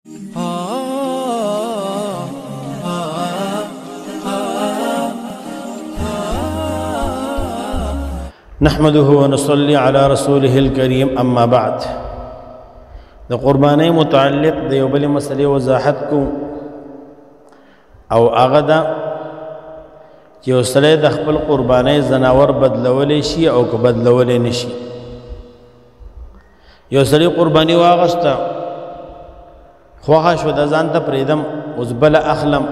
نحمده ونصلي على رسوله الكريم اما بعد د قربانۍ متعلق د یو بلې مسلې وضاحت کو او هغه دا چې یو سړی د خپل قربانۍ ځناور بدلولی شي او که بدلولی نشي. یو سړی قرباني واغسته خوښه شو د ځان ته پرېږدم اوس بله اخلم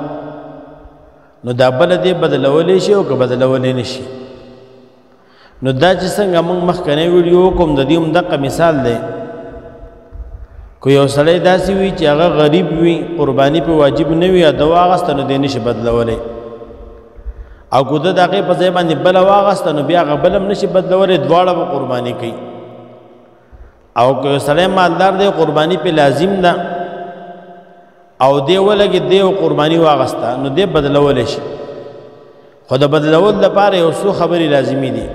نو دا بله دې بدلولی شي او که بدلولی نشي. نو دا چې څنګه موږ مخکنی ویډیو وکړو د دې همدغه مثال دی. که یو سړی داسې وي چې هغه غریب وي قرباني پې واجب نه وي یا ده واغسته نو دی نشي بدلولی او که ده د هغې په ځای باندې بله واغسته نو بیا هغه بله هم نشي بدلولی دواړه به قرباني کوي. او که یو سړی مالدار دی قرباني پې لازم ده او دی ولګې دی یو قرباني واغسته نو دی بدلولی شي. خو د بدلول لپاره یو څو خبرې لازمي دي.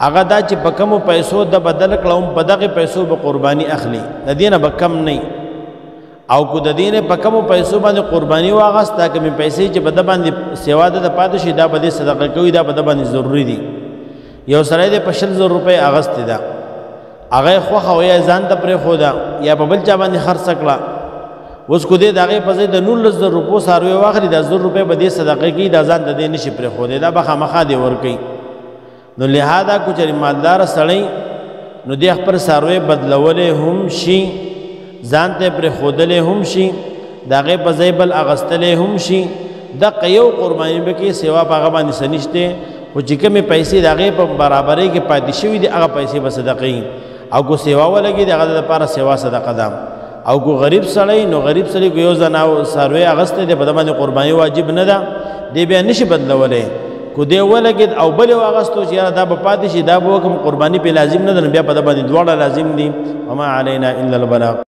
هغه دا چې په کمو پیسو د بدل کړه هم په دغې پیسو به قرباني اخلي د دې نه به کم نه او که د دې نه په کمو پیسو باندې قرباني واغسته کمې پیسې چې په ده باندې سوا ده د پاتې شي دا به دې صدقه کوي دا په ده باندې ضروري دي. یو سړی دی په 100,000 روپۍ اغستې ده هغه یې خوښه وه یا ځان ته پرېښوده یا په بل چا باندې خرڅه کړه. اوس که دې د هغې په ځای د 19,000 روپو څاروی واخلي دا 1,000 روپۍ به دې صدقه کوي دا ځان ته دې نشي پرېښودی دا به خامخا دې ورکوي. نو لہذا کو چری مالدار سړی نو دی خپل څاروی بدلولی هم شي ځان ته پرېښودلی هم شي د هغې په ځای بل اغستلی هم شي. دقه یو قرباني به کې سوا په هغه باندې څه نشتی خو چې کومې پیسې د هغې په برابرۍ کې پاتې شوي دي هغه پیسې به صدقې او که سوا ولګي د هغه دپاره سوا صدقه ده. او که غریب سړی نو غریب سړی که یو څاروی اغستی دی په ده باندې قرباني واجب نه ده دی بیا نشي بدلولی. کو دی ولګېد او بل یې واغستو چې یاره دا به پاتې شي دا به وکړم قرباني پې لازم نه ده نو بیا په ده باندې دواړه لازم دي. وما علینا الا البلاغ.